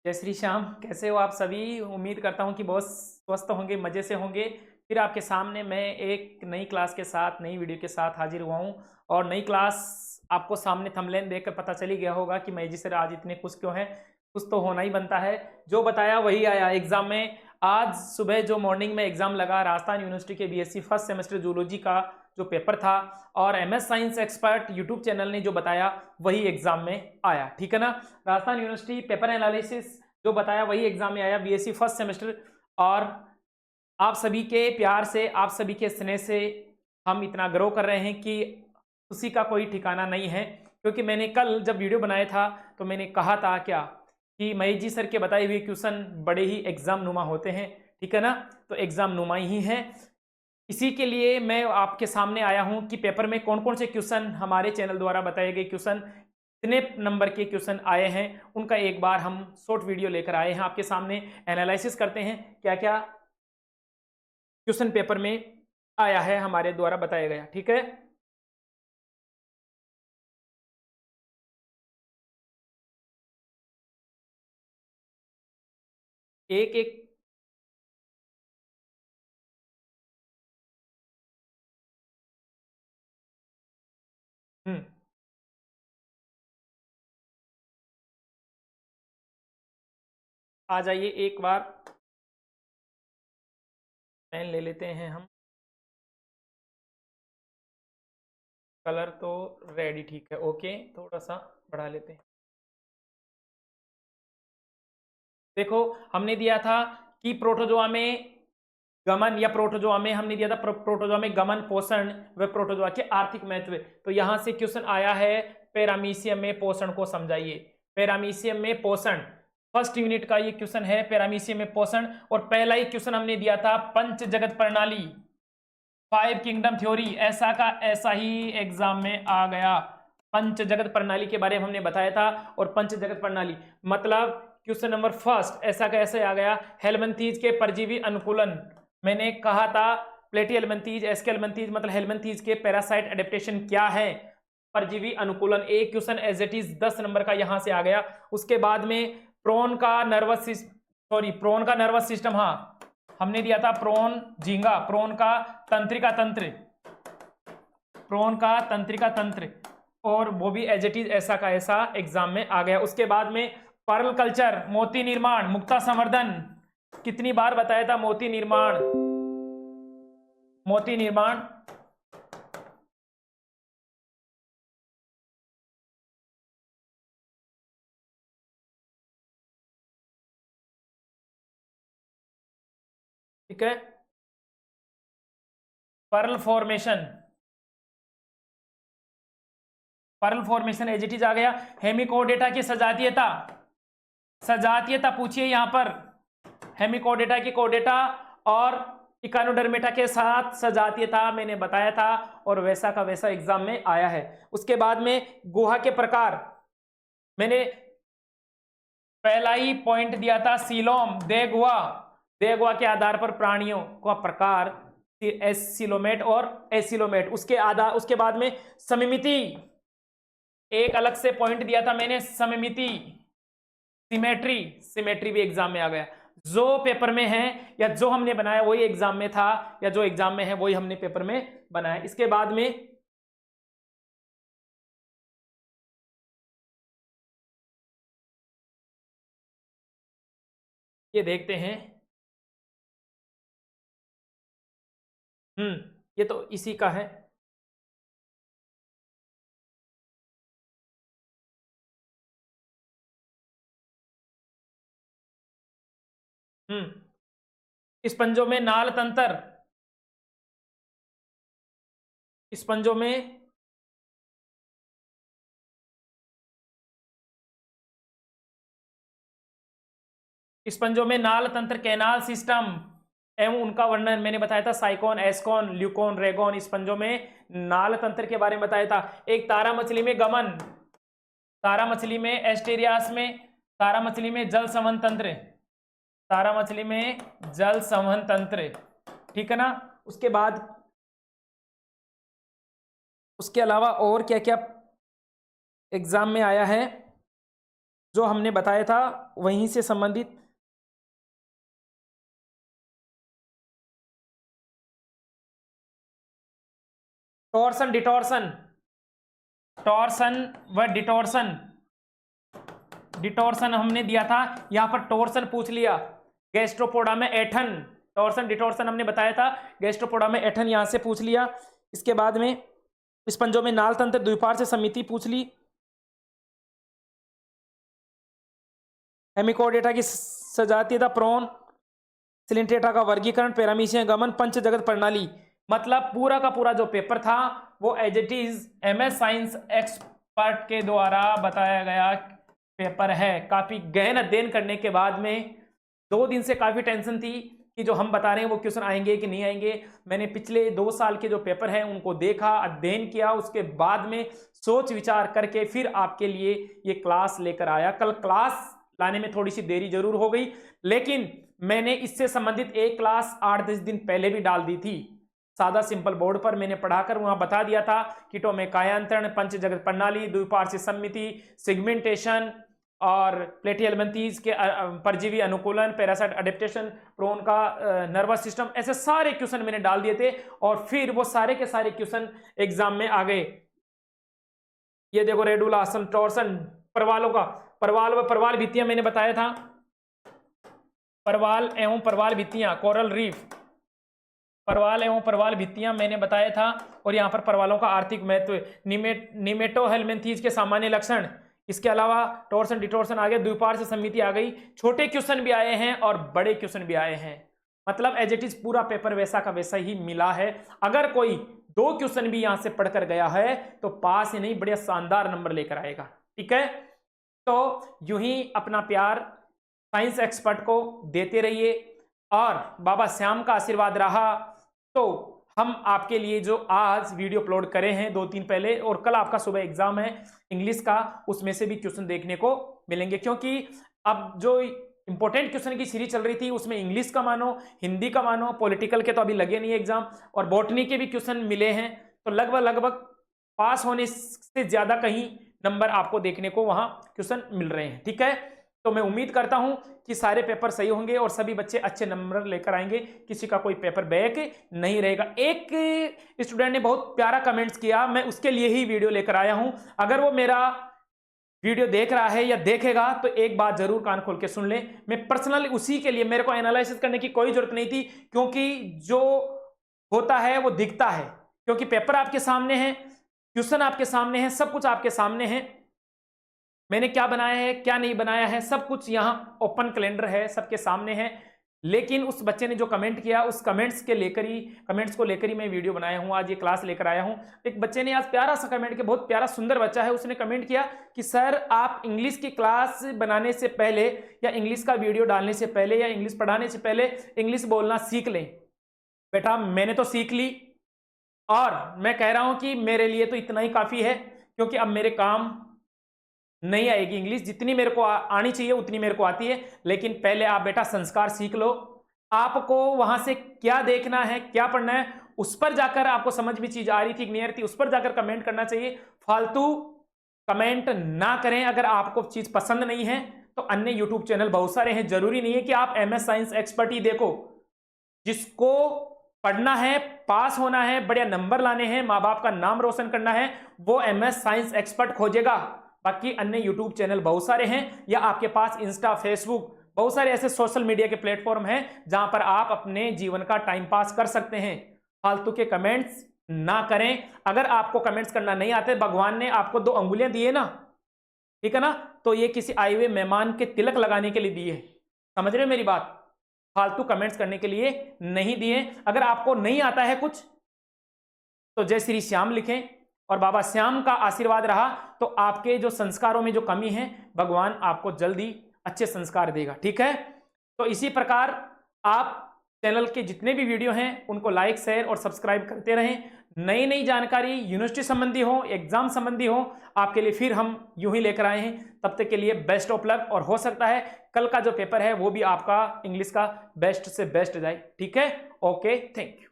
जय श्री श्याम। कैसे हो आप सभी? उम्मीद करता हूँ कि बहुत स्वस्थ होंगे, मज़े से होंगे। फिर आपके सामने मैं एक नई क्लास के साथ, नई वीडियो के साथ हाजिर हुआ हूँ। और नई क्लास आपको सामने थंबनेल देखकर पता चल ही गया होगा कि मैं जी सर आज इतने खुश क्यों हैं। कुछ तो होना ही बनता है। जो बताया वही आया एग्जाम में। आज सुबह जो मॉर्निंग में एग्जाम लगा राजस्थान यूनिवर्सिटी के बीएससी फर्स्ट सेमेस्टर जूलॉजी का जो पेपर था, और MS science expert YouTube channel ने जो बताया वही एग्जाम में आया। ठीक है ना। राजस्थान यूनिवर्सिटी पेपर एनालिसिस जो बताया वही एग्जाम में आया, बीएससी फर्स्ट सेमेस्टर। और आप सभी के प्यार से, आप सभी के स्नेह से हम इतना ग्रो कर रहे हैं कि उसी का कोई ठिकाना नहीं है। क्योंकि मैंने कल जब वीडियो बनाया था तो मैंने कहा था क्या कि महेश जी सर के बताए हुए क्वेश्चन बड़े ही एग्जाम नुमा होते हैं। ठीक है ना। तो एग्जाम नुमा ही है। इसी के लिए मैं आपके सामने आया हूं कि पेपर में कौन कौन से क्वेश्चन हमारे चैनल द्वारा बताए गए क्वेश्चन, कितने नंबर के क्वेश्चन आए हैं, उनका एक बार हम शॉर्ट वीडियो लेकर आए हैं आपके सामने। एनालिसिस करते हैं क्या क्या क्वेश्चन पेपर में आया है हमारे द्वारा बताया गया। ठीक है। एक एक हम्म आ जाइए एक बार। पेन ले लेते हैं हम। कलर तो रेड ही ठीक है। ओके, थोड़ा सा बढ़ा लेते हैं। देखो, हमने दिया था कि प्रोटोजोआ में गमन, या प्रोटोजोआ में हमने दिया था प्रोटोजोआ में गमन, पोषण व प्रोटोजोआ के आर्थिक महत्व। तो यहां से क्वेश्चन आया है पैरामीशियम में पोषण को समझाइए। पैरामीशियम में पोषण फर्स्ट यूनिट का ये क्वेश्चन है, पैरामीशियम में पोषण। और पहला ही क्वेश्चन हमने दिया था पंच जगत प्रणाली, फाइव किंगडम थ्योरी, ऐसा का ऐसा ही एग्जाम में आ गया। पंच जगत प्रणाली के बारे में हमने बताया था। और पंच जगत प्रणाली मतलब क्वेश्चन नंबर फर्स्ट ऐसा का ऐसे आ गया। हेलमंथीज के परजीवी अनुकूलन, मैंने कहा था प्लेटी हेलमंथीज, एसके हेलमंथीज मतलब हेलमंथीज के पैरासाइट एडेप्टेशन क्या है, परजीवी अनुकूलन। एक question as it is 10 number का यहां से आ गया। उसके बाद में प्रोन का नर्वस सिस्टम, सॉरी प्रोन का नर्वस सिस्टम, हाँ हमने दिया था प्रोन झींगा, प्रोन का तंत्रिका तंत्र, प्रोन का तंत्रिका तंत्र, और वो भी एज इट इज ऐसा का ऐसा एग्जाम में आ गया। उसके बाद में पर्ल कल्चर, मोती निर्माण, मुक्ता संवर्धन, कितनी बार बताया था मोती निर्माण, मोती निर्माण। ठीक है। Pearl formation, pearl formation as it is आ गया। हेमिकोडेटा की सजातीयता, सजातीयता पूछिए यहां पर। हेमिकोडेटा की कोडेटा और इकानोडर्मेटा के साथ सजातीयता मैंने बताया था, और वैसा का वैसा एग्जाम में आया है। उसके बाद में गुहा के प्रकार, मैंने पहला ही पॉइंट दिया था सीलोम, देगुआ, देगुआ के आधार पर प्राणियों का प्रकार एसिलोमेट और एसिलोमेट। उसके आधार, उसके बाद में समिमिति, एक अलग से पॉइंट दिया था मैंने समिमिति, सिमेट्री, सिमेट्री भी एग्जाम में आ गया। जो पेपर में है या जो हमने बनाया वही एग्जाम में था, या जो एग्जाम में है वही हमने पेपर में बनाया। इसके बाद में ये देखते हैं। ये तो इसी का है। स्पंजों में नाल तंत्र, स्पंजों में स्पंजों में नाल तंत्र, कैनाल सिस्टम एवं उनका वर्णन मैंने बताया था। साइकोन, एस्कोन, ल्यूकोन, रेगोन, स्पंजों में नाल तंत्र के बारे में बताया था। एक तारा मछली में गमन, तारा मछली में एस्टेरियास में, तारा मछली में जल संवहन तंत्र, तारा मछली में जल संवहन तंत्र। ठीक है ना। उसके बाद, उसके अलावा और क्या क्या एग्जाम में आया है जो हमने बताया था वहीं से संबंधित टॉर्सन डिटॉर्सन, टॉर्सन व डिटॉर्सन, डिटॉर्सन हमने दिया था, यहां पर टॉर्सन पूछ लिया, गैस्ट्रोपोडा में एठन, टॉर्सन डिटॉर्सन हमने बताया था, गैस्ट्रोपोडा में एठन यहां से पूछ लिया। इसके बाद में स्पंजों में नाल तंत्र द्विपार्श्व समिति पूछ ली, हेमिकोडेटा की सजातीयता, प्रोन, सिलिंट्रेटा का वर्गीकरण, पैरामीशिया गमन, पंच जगत प्रणाली। मतलब पूरा का पूरा जो पेपर था वो as it is MS science expert के द्वारा बताया गया पेपर है। काफी गहन अध्ययन करने के बाद में 2 दिन से काफी टेंशन थी कि जो हम बता रहे हैं वो क्वेश्चन आएंगे कि नहीं आएंगे। मैंने पिछले 2 साल के जो पेपर हैं उनको देखा, अध्ययन किया, उसके बाद में सोच विचार करके फिर आपके लिए ये क्लास लेकर आया। कल क्लास लाने में थोड़ी सी देरी जरूर हो गई, लेकिन मैंने इससे संबंधित एक क्लास 8-10 दिन पहले भी डाल दी थी। सादा सिंपल बोर्ड पर मैंने पढ़ाकर वहां बता दिया था कीटों में कायांतरण, पंच जगत प्रणाली, द्विपार्श्व समिति, सेगमेंटेशन और प्लेटियलबंतीज के परजीवी अनुकूलन, पैरासाइट अडेप्टेशन, प्रोन का नर्वस सिस्टम, ऐसे सारे क्वेश्चन मैंने डाल दिए थे और फिर वो सारे के सारे क्वेश्चन एग्जाम में आ गए। ये देखो रेडुला आसन, टॉर्सन, परवालों का परवाल व परवाल भित्तियां मैंने बताया था, परवाल एवं परवाल भित्तियां, कोरल रीफ, परवाल एवं परवाल भित्तियां मैंने बताया था। और यहाँ पर परवालों का आर्थिक महत्व, निमेटोहेल्मिन्थीज के सामान्य लक्षण, इसके अलावा टॉर्सन डिटॉर्सन आ गया, द्विपार्श्व समिति आ गई। छोटे क्वेश्चन भी आए हैं और बड़े क्वेश्चन भी आए हैं, मतलब एज इट इज पूरा पेपर वैसा का वैसा ही मिला है। अगर कोई 2 क्वेश्चन भी यहां से पढ़कर गया है तो पास ही नहीं, बढ़िया शानदार नंबर लेकर आएगा। ठीक है, तो यूं ही अपना प्यार साइंस एक्सपर्ट को देते रहिए और बाबा श्याम का आशीर्वाद रहा तो हम आपके लिए जो आज वीडियो अपलोड करे हैं 2-3 पहले, और कल आपका सुबह एग्जाम है इंग्लिश का, उसमें से भी क्वेश्चन देखने को मिलेंगे। क्योंकि अब जो इंपॉर्टेंट क्वेश्चन की सीरीज चल रही थी उसमें इंग्लिश का मानो, हिंदी का मानो, पॉलिटिकल के तो अभी लगे नहीं एग्जाम, और बॉटनी के भी क्वेश्चन मिले हैं, तो लगभग पास होने से ज्यादा कहीं नंबर आपको देखने को वहां क्वेश्चन मिल रहे हैं। ठीक है, तो मैं उम्मीद करता हूं कि सारे पेपर सही होंगे और सभी बच्चे अच्छे नंबर लेकर आएंगे, किसी का कोई पेपर बैक नहीं रहेगा। एक स्टूडेंट ने बहुत प्यारा कमेंट्स किया, मैं उसके लिए ही वीडियो लेकर आया हूं। अगर वो मेरा वीडियो देख रहा है या देखेगा तो एक बात जरूर कान खोल के सुन ले, मैं पर्सनली उसी के लिए, मेरे को एनालिसिस करने की कोई जरूरत नहीं थी, क्योंकि जो होता है वो दिखता है, क्योंकि पेपर आपके सामने है, क्वेश्चन आपके सामने है, सब कुछ आपके सामने है। मैंने क्या बनाया है क्या नहीं बनाया है सब कुछ यहाँ ओपन कैलेंडर है, सबके सामने है। लेकिन उस बच्चे ने जो कमेंट किया उस कमेंट्स को लेकर ही मैं वीडियो बनाया हूँ, आज ये क्लास लेकर आया हूँ। एक बच्चे ने आज प्यारा सा कमेंट किया, बहुत प्यारा सुंदर बच्चा है, उसने कमेंट किया कि सर आप इंग्लिश की क्लास बनाने से पहले या इंग्लिश का वीडियो डालने से पहले या इंग्लिश पढ़ाने से पहले इंग्लिश बोलना सीख लें। बेटा मैंने तो सीख ली और मैं कह रहा हूँ कि मेरे लिए तो इतना ही काफ़ी है, क्योंकि अब मेरे काम नहीं आएगी इंग्लिश, जितनी मेरे को आनी चाहिए उतनी मेरे को आती है। लेकिन पहले आप बेटा संस्कार सीख लो, आपको वहां से क्या देखना है क्या पढ़ना है उस पर जाकर आपको समझ में चीज आ रही थी नहीं आ रही थी उस पर जाकर कमेंट करना चाहिए, फालतू कमेंट ना करें। अगर आपको चीज पसंद नहीं है तो अन्य यूट्यूब चैनल बहुत सारे हैं, जरूरी नहीं है कि आप MS साइंस एक्सपर्ट ही देखो। जिसको पढ़ना है, पास होना है, बढ़िया नंबर लाने हैं, माँ बाप का नाम रोशन करना है, वो MS साइंस एक्सपर्ट खोजेगा। बाकी अन्य यूट्यूब चैनल बहुत सारे हैं, या आपके पास इंस्टा, फेसबुक, बहुत सारे ऐसे सोशल मीडिया के प्लेटफॉर्म हैं जहां पर आप अपने जीवन का टाइम पास कर सकते हैं। फालतू के कमेंट्स ना करें। अगर आपको कमेंट्स करना नहीं आते, भगवान ने आपको 2 अंगुलियां दी है ना, ठीक है ना, तो ये किसी आए हुए मेहमान के तिलक लगाने के लिए दी है, समझ रहे हो मेरी बात, फालतू कमेंट्स करने के लिए नहीं दिए। अगर आपको नहीं आता है कुछ तो जय श्री श्याम लिखें और बाबा श्याम का आशीर्वाद रहा तो आपके जो संस्कारों में जो कमी है भगवान आपको जल्दी अच्छे संस्कार देगा। ठीक है, तो इसी प्रकार आप चैनल के जितने भी वीडियो हैं उनको लाइक, शेयर और सब्सक्राइब करते रहें। नई नई जानकारी यूनिवर्सिटी संबंधी हो, एग्जाम संबंधी हो, आपके लिए फिर हम यूं ही लेकर आए हैं। तब तक के लिए बेस्ट ऑफ लक, और हो सकता है कल का जो पेपर है वो भी आपका इंग्लिश का बेस्ट से बेस्ट जाए। ठीक है, ओके, थैंक यू।